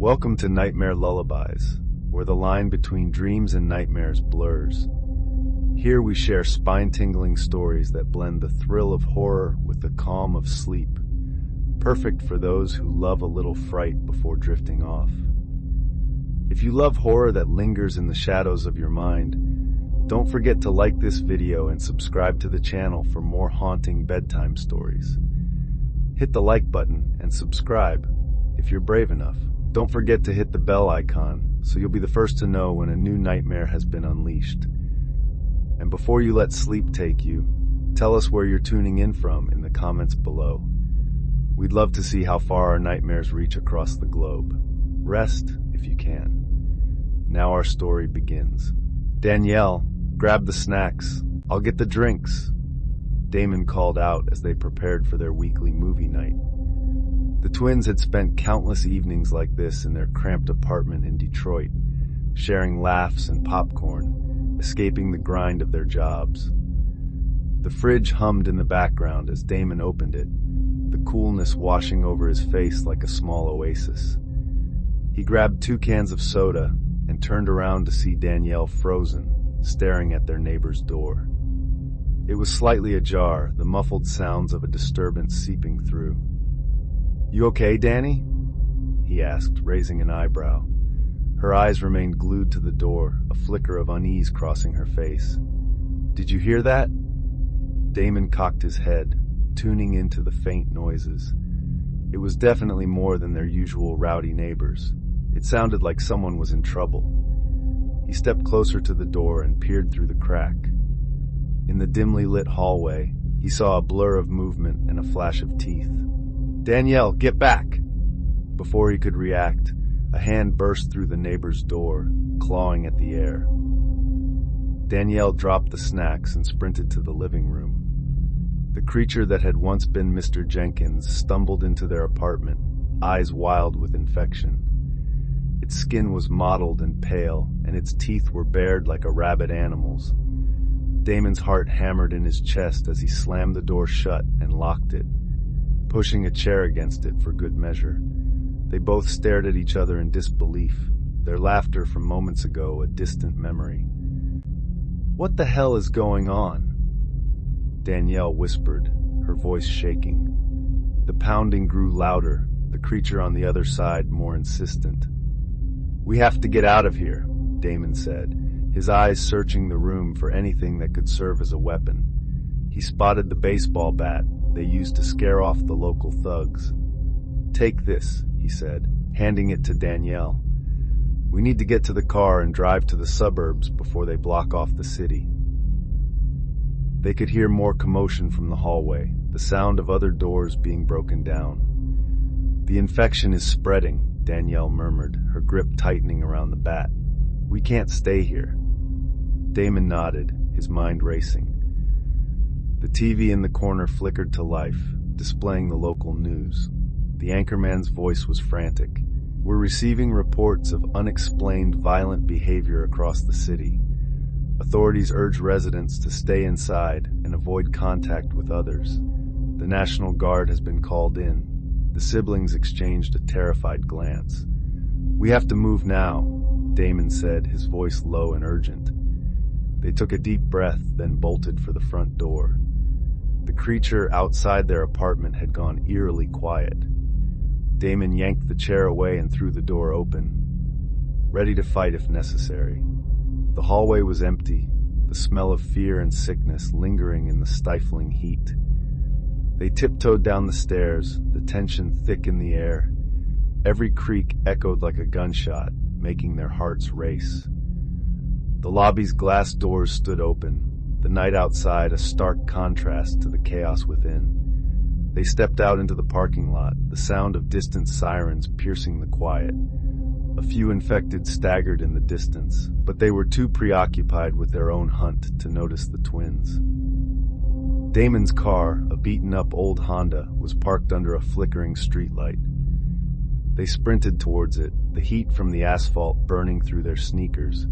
Welcome to Nightmare Lullabies, where the line between dreams and nightmares blurs. Here we share spine-tingling stories that blend the thrill of horror with the calm of sleep, perfect for those who love a little fright before drifting off. If you love horror that lingers in the shadows of your mind, don't forget to like this video and subscribe to the channel for more haunting bedtime stories. Hit the like button and subscribe if you're brave enough. Don't forget to hit the bell icon so you'll be the first to know when a new nightmare has been unleashed. And before you let sleep take you, tell us where you're tuning in from in the comments below. We'd love to see how far our nightmares reach across the globe. Rest if you can. Now our story begins. Danielle, grab the snacks. I'll get the drinks, Damon called out as they prepared for their weekly movie night. The twins had spent countless evenings like this in their cramped apartment in Detroit, sharing laughs and popcorn, escaping the grind of their jobs. The fridge hummed in the background as Damon opened it, the coolness washing over his face like a small oasis. He grabbed 2 cans of soda and turned around to see Danielle frozen, staring at their neighbor's door. It was slightly ajar, the muffled sounds of a disturbance seeping through. "You okay, Danny?" he asked, raising an eyebrow. Her eyes remained glued to the door, a flicker of unease crossing her face. "Did you hear that?" Damon cocked his head, tuning into the faint noises. It was definitely more than their usual rowdy neighbors. It sounded like someone was in trouble. He stepped closer to the door and peered through the crack. In the dimly lit hallway, he saw a blur of movement and a flash of teeth. "Danielle, get back!" Before he could react, a hand burst through the neighbor's door, clawing at the air. Danielle dropped the snacks and sprinted to the living room. The creature that had once been Mr. Jenkins stumbled into their apartment, eyes wild with infection. Its skin was mottled and pale, and its teeth were bared like a rabid animal's. Damon's heart hammered in his chest as he slammed the door shut and locked it, pushing a chair against it for good measure. They both stared at each other in disbelief, their laughter from moments ago a distant memory. "What the hell is going on?" Danielle whispered, her voice shaking. The pounding grew louder, the creature on the other side more insistent. "We have to get out of here," Damon said, his eyes searching the room for anything that could serve as a weapon. He spotted the baseball bat they used to scare off the local thugs. "Take this," he said, handing it to Danielle. "We need to get to the car and drive to the suburbs before they block off the city." They could hear more commotion from the hallway, the sound of other doors being broken down. "The infection is spreading," Danielle murmured, her grip tightening around the bat. "We can't stay here." Damon nodded, his mind racing. The TV in the corner flickered to life, displaying the local news. The anchorman's voice was frantic. "We're receiving reports of unexplained violent behavior across the city. Authorities urge residents to stay inside and avoid contact with others. The National Guard has been called in." The siblings exchanged a terrified glance. "We have to move now," Damon said, his voice low and urgent. They took a deep breath, then bolted for the front door. The creature outside their apartment had gone eerily quiet. Damon yanked the chair away and threw the door open, ready to fight if necessary. The hallway was empty, the smell of fear and sickness lingering in the stifling heat. They tiptoed down the stairs, the tension thick in the air. Every creak echoed like a gunshot, making their hearts race. The lobby's glass doors stood open, the night outside a stark contrast to the chaos within. They stepped out into the parking lot, the sound of distant sirens piercing the quiet. A few infected staggered in the distance, but they were too preoccupied with their own hunt to notice the twins. Damon's car, a beaten-up old Honda, was parked under a flickering streetlight. They sprinted towards it, the heat from the asphalt burning through their sneakers.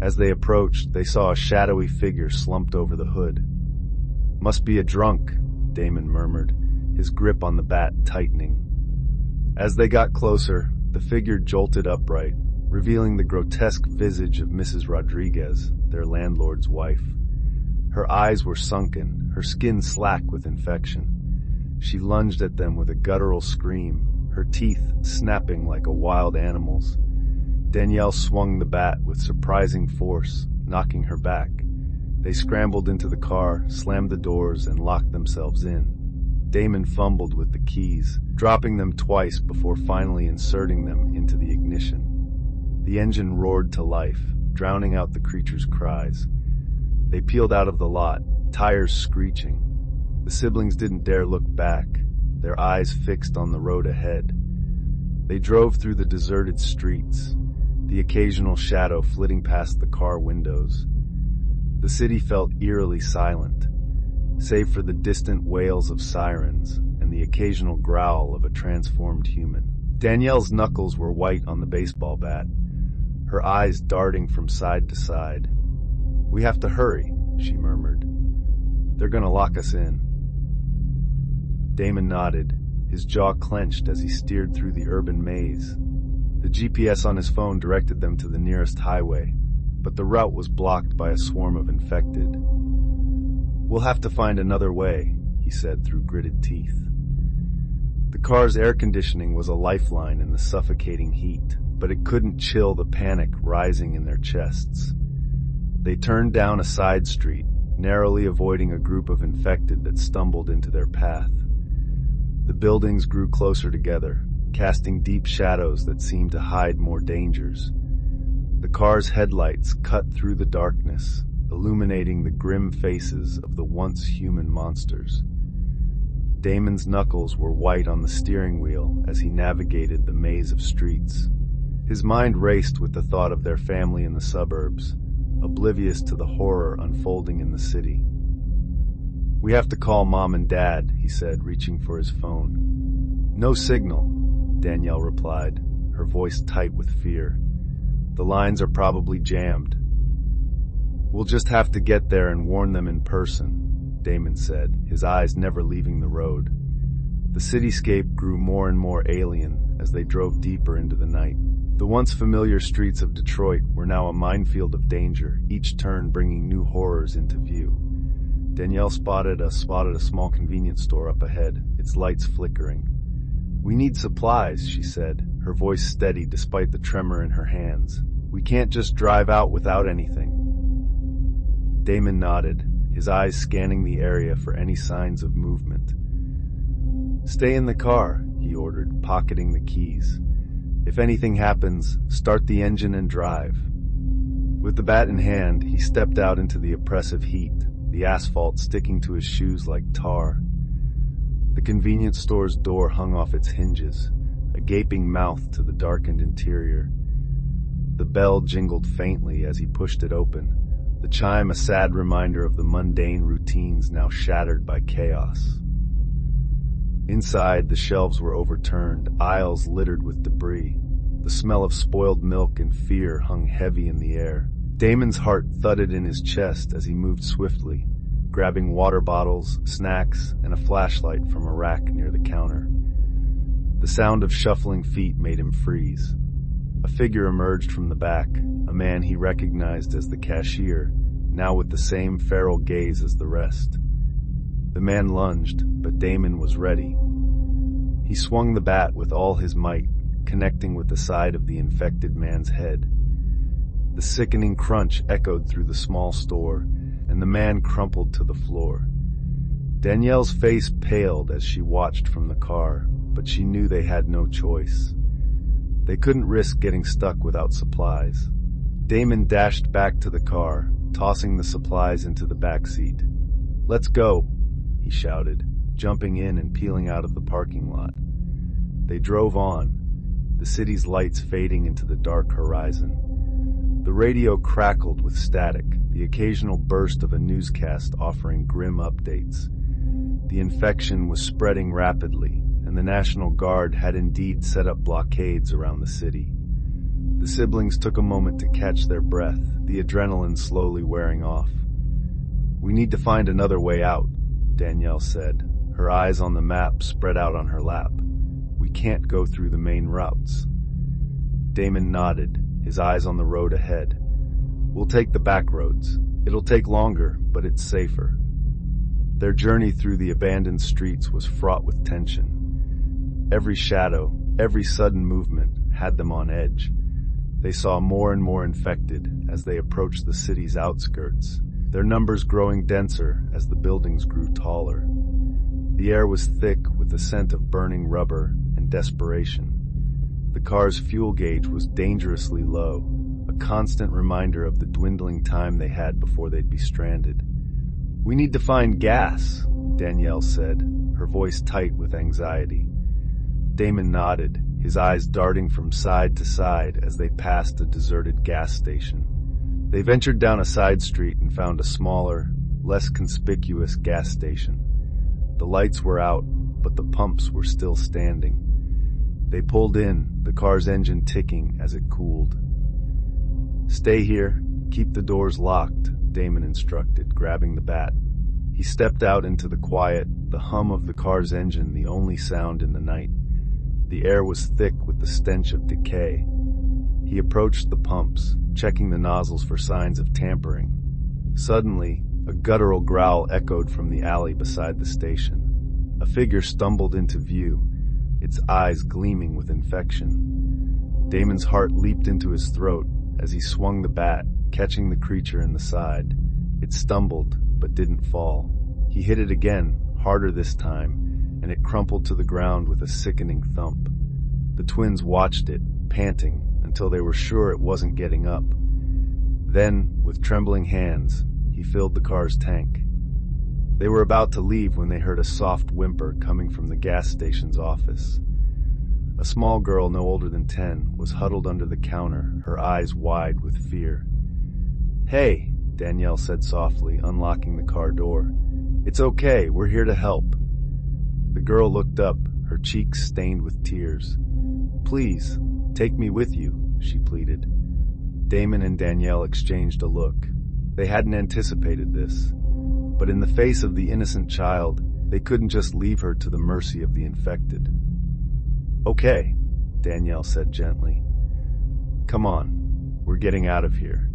As they approached, they saw a shadowy figure slumped over the hood. "Must be a drunk," Damon murmured, his grip on the bat tightening. As they got closer, The figure jolted upright, revealing the grotesque visage of Mrs. Rodriguez, their landlord's wife. Her eyes were sunken, her skin slack with infection. She lunged at them with a guttural scream, her teeth snapping like a wild animal's. Danielle swung the bat with surprising force, knocking her back. They scrambled into the car, slammed the doors, and locked themselves in. Damon fumbled with the keys, dropping them twice before finally inserting them into the ignition. The engine roared to life, drowning out the creature's cries. They peeled out of the lot, tires screeching. The siblings didn't dare look back, their eyes fixed on the road ahead. They drove through the deserted streets, the occasional shadow flitting past the car windows. The city felt eerily silent, save for the distant wails of sirens and the occasional growl of a transformed human. Danielle's knuckles were white on the baseball bat, her eyes darting from side to side. "We have to hurry," she murmured. "They're gonna lock us in." Damon nodded, his jaw clenched as he steered through the urban maze. The GPS on his phone directed them to the nearest highway, but the route was blocked by a swarm of infected. "We'll have to find another way," he said through gritted teeth. The car's air conditioning was a lifeline in the suffocating heat, but it couldn't chill the panic rising in their chests. They turned down a side street, narrowly avoiding a group of infected that stumbled into their path. The buildings grew closer together, casting deep shadows that seemed to hide more dangers. The car's headlights cut through the darkness, illuminating the grim faces of the once human monsters. Damon's knuckles were white on the steering wheel as he navigated the maze of streets. His mind raced with the thought of their family in the suburbs, oblivious to the horror unfolding in the city. "We have to call Mom and Dad," he said, reaching for his phone. "No signal," Danielle replied, her voice tight with fear. "The lines are probably jammed." "We'll just have to get there and warn them in person," Damon said, his eyes never leaving the road. The cityscape grew more and more alien as they drove deeper into the night. The once familiar streets of Detroit were now a minefield of danger, each turn bringing new horrors into view. Danielle spotted a small convenience store up ahead, its lights flickering. "We need supplies," she said, her voice steady despite the tremor in her hands. "We can't just drive out without anything." Damon nodded, his eyes scanning the area for any signs of movement. "Stay in the car," he ordered, pocketing the keys. "If anything happens, start the engine and drive." With the bat in hand, he stepped out into the oppressive heat, the asphalt sticking to his shoes like tar. The convenience store's door hung off its hinges, a gaping mouth to the darkened interior. The bell jingled faintly as he pushed it open, the chime a sad reminder of the mundane routines now shattered by chaos. Inside, the shelves were overturned, aisles littered with debris. The smell of spoiled milk and fear hung heavy in the air. Damon's heart thudded in his chest as he moved swiftly, grabbing water bottles, snacks, and a flashlight from a rack near the counter. The sound of shuffling feet made him freeze. A figure emerged from the back, a man he recognized as the cashier, now with the same feral gaze as the rest. The man lunged, but Damon was ready. He swung the bat with all his might, connecting with the side of the infected man's head. The sickening crunch echoed through the small store, and the man crumpled to the floor. Danielle's face paled as she watched from the car, but she knew they had no choice. They couldn't risk getting stuck without supplies. Damon dashed back to the car, tossing the supplies into the back seat. "Let's go," he shouted, jumping in and peeling out of the parking lot. They drove on, the city's lights fading into the dark horizon. The radio crackled with static, the occasional burst of a newscast offering grim updates. The infection was spreading rapidly, and the National Guard had indeed set up blockades around the city. The siblings took a moment to catch their breath, the adrenaline slowly wearing off. "We need to find another way out," Danielle said, her eyes on the map spread out on her lap. "We can't go through the main routes." Damon nodded, his eyes on the road ahead. We'll take the back roads. It'll take longer, but it's safer. Their journey through the abandoned streets was fraught with tension. Every shadow, every sudden movement had them on edge. They saw more and more infected as they approached the city's outskirts, their numbers growing denser as the buildings grew taller. The air was thick with the scent of burning rubber and desperation. The car's fuel gauge was dangerously low, a constant reminder of the dwindling time they had before they'd be stranded. "We need to find gas," Danielle said, her voice tight with anxiety. Damon nodded, his eyes darting from side to side as they passed a deserted gas station. They ventured down a side street and found a smaller, less conspicuous gas station. The lights were out, but the pumps were still standing. They pulled in, the car's engine ticking as it cooled. "Stay here, keep the doors locked," Damon instructed, grabbing the bat. He stepped out into the quiet, the hum of the car's engine the only sound in the night. The air was thick with the stench of decay. He approached the pumps, checking the nozzles for signs of tampering. Suddenly, a guttural growl echoed from the alley beside the station. A figure stumbled into view, its eyes gleaming with infection. Damon's heart leaped into his throat as he swung the bat, catching the creature in the side. It stumbled, but didn't fall. He hit it again, harder this time, and it crumpled to the ground with a sickening thump. The twins watched it, panting, until they were sure it wasn't getting up. Then, with trembling hands, he filled the car's tank. They were about to leave when they heard a soft whimper coming from the gas station's office. A small girl no older than 10 was huddled under the counter, her eyes wide with fear. "Hey," Danielle said softly, unlocking the car door. "It's okay, we're here to help." The girl looked up, her cheeks stained with tears. "Please, take me with you," she pleaded. Damon and Danielle exchanged a look. They hadn't anticipated this. But in the face of the innocent child, they couldn't just leave her to the mercy of the infected. "Okay," Danielle said gently. "Come on, we're getting out of here."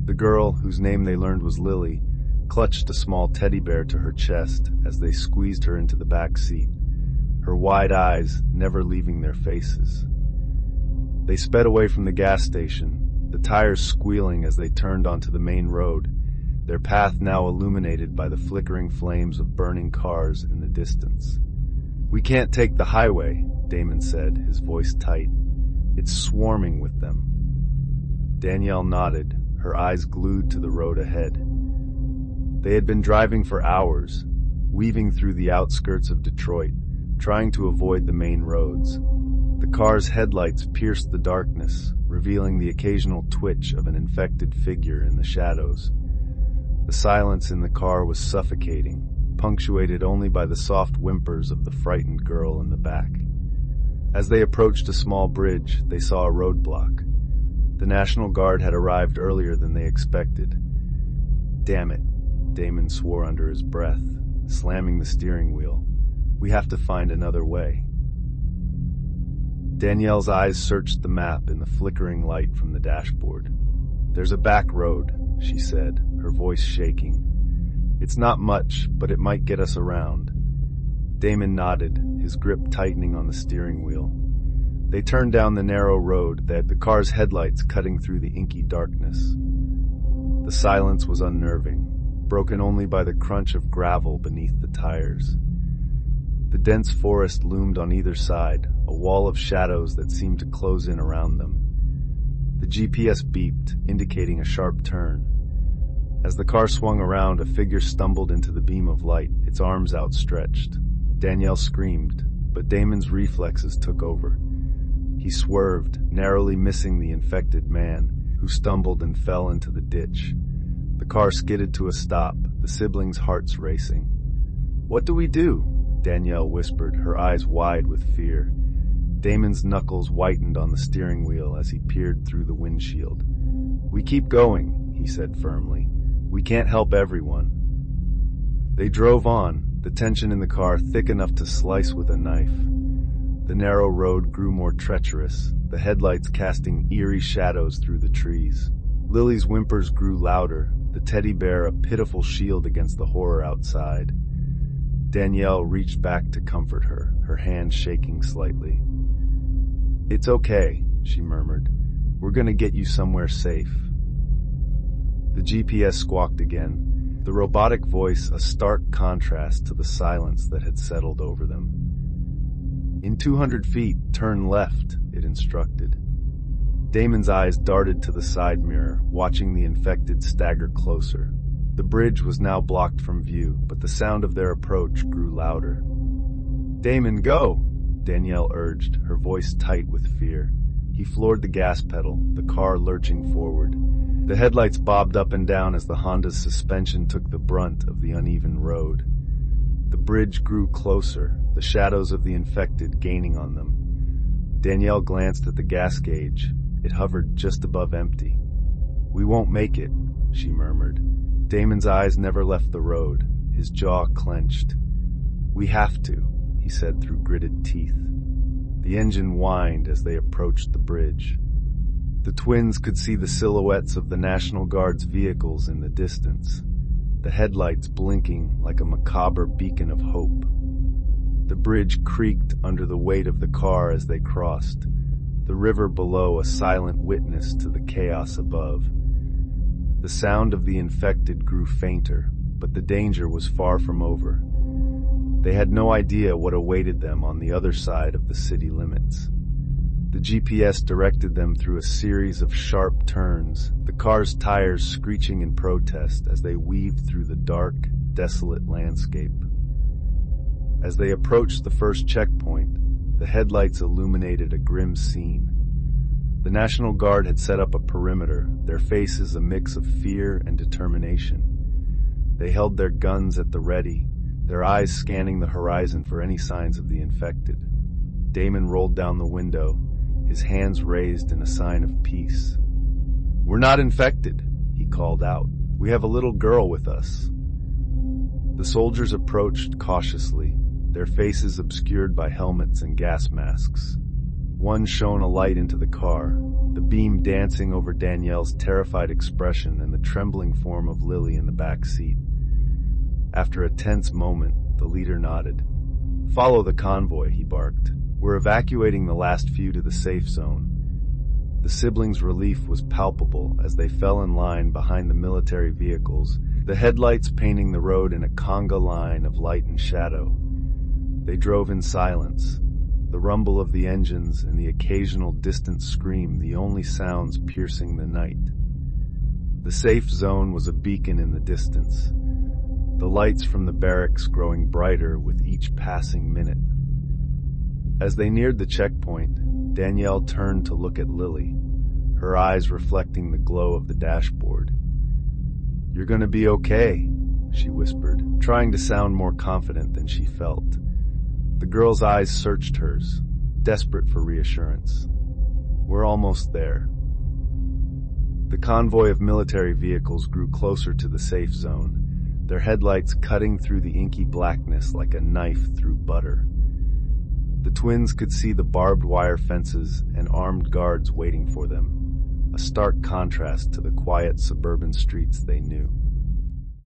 The girl, whose name they learned was Lily, clutched a small teddy bear to her chest as they squeezed her into the back seat, her wide eyes never leaving their faces. They sped away from the gas station, the tires squealing as they turned onto the main road, their path now illuminated by the flickering flames of burning cars in the distance. "We can't take the highway," Damon said, his voice tight. "It's swarming with them." Danielle nodded, her eyes glued to the road ahead. They had been driving for hours, weaving through the outskirts of Detroit, trying to avoid the main roads. The car's headlights pierced the darkness, revealing the occasional twitch of an infected figure in the shadows. The silence in the car was suffocating, punctuated only by the soft whimpers of the frightened girl in the back. As they approached a small bridge, they saw a roadblock. The National Guard had arrived earlier than they expected. "Damn it," Damon swore under his breath, slamming the steering wheel. "We have to find another way." Danielle's eyes searched the map in the flickering light from the dashboard. "There's a back road," she said, her voice shaking. "It's not much, but it might get us around." Damon nodded, his grip tightening on the steering wheel. They turned down the narrow road, the car's headlights cutting through the inky darkness. The silence was unnerving, broken only by the crunch of gravel beneath the tires. The dense forest loomed on either side, a wall of shadows that seemed to close in around them. The GPS beeped, indicating a sharp turn. As the car swung around, a figure stumbled into the beam of light, its arms outstretched. Danielle screamed, but Damon's reflexes took over. He swerved, narrowly missing the infected man, who stumbled and fell into the ditch. The car skidded to a stop, the siblings' hearts racing. "What do we do?" Danielle whispered, her eyes wide with fear. Damon's knuckles whitened on the steering wheel as he peered through the windshield. "We keep going," he said firmly. "We can't help everyone." They drove on, the tension in the car thick enough to slice with a knife. The narrow road grew more treacherous, the headlights casting eerie shadows through the trees. Lily's whimpers grew louder, the teddy bear a pitiful shield against the horror outside. Danielle reached back to comfort her, her hand shaking slightly. "It's okay," she murmured. "We're gonna get you somewhere safe." The GPS squawked again, the robotic voice a stark contrast to the silence that had settled over them. "In 200 feet, turn left," it instructed. Damon's eyes darted to the side mirror, watching the infected stagger closer. The bridge was now blocked from view, but the sound of their approach grew louder. "Damon, go!" Danielle urged, her voice tight with fear. He floored the gas pedal, the car lurching forward. The headlights bobbed up and down as the Honda's suspension took the brunt of the uneven road. The bridge grew closer, the shadows of the infected gaining on them. Danielle glanced at the gas gauge. It hovered just above empty. "We won't make it," she murmured. Damon's eyes never left the road, his jaw clenched. "We have to," he said through gritted teeth. The engine whined as they approached the bridge. The twins could see the silhouettes of the National Guard's vehicles in the distance, the headlights blinking like a macabre beacon of hope. The bridge creaked under the weight of the car as they crossed, the river below a silent witness to the chaos above. The sound of the infected grew fainter, but the danger was far from over. They had no idea what awaited them on the other side of the city limits. The GPS directed them through a series of sharp turns, the car's tires screeching in protest as they weaved through the dark, desolate landscape. As they approached the first checkpoint, the headlights illuminated a grim scene. The National Guard had set up a perimeter, their faces a mix of fear and determination. They held their guns at the ready, their eyes scanning the horizon for any signs of the infected. Damon rolled down the window, his hands raised in a sign of peace. "We're not infected," he called out. "We have a little girl with us." The soldiers approached cautiously, their faces obscured by helmets and gas masks. One shone a light into the car, the beam dancing over Danielle's terrified expression and the trembling form of Lily in the back seat. After a tense moment, the leader nodded. "Follow the convoy," he barked. "We're evacuating the last few to the safe zone." The siblings' relief was palpable as they fell in line behind the military vehicles, the headlights painting the road in a conga line of light and shadow. They drove in silence, the rumble of the engines and the occasional distant scream the only sounds piercing the night. The safe zone was a beacon in the distance, the lights from the barracks growing brighter with each passing minute. As they neared the checkpoint, Danielle turned to look at Lily, her eyes reflecting the glow of the dashboard. "You're gonna be okay," she whispered, trying to sound more confident than she felt. The girl's eyes searched hers, desperate for reassurance. "We're almost there." The convoy of military vehicles grew closer to the safe zone, their headlights cutting through the inky blackness like a knife through butter. The twins could see the barbed wire fences and armed guards waiting for them, a stark contrast to the quiet suburban streets they knew.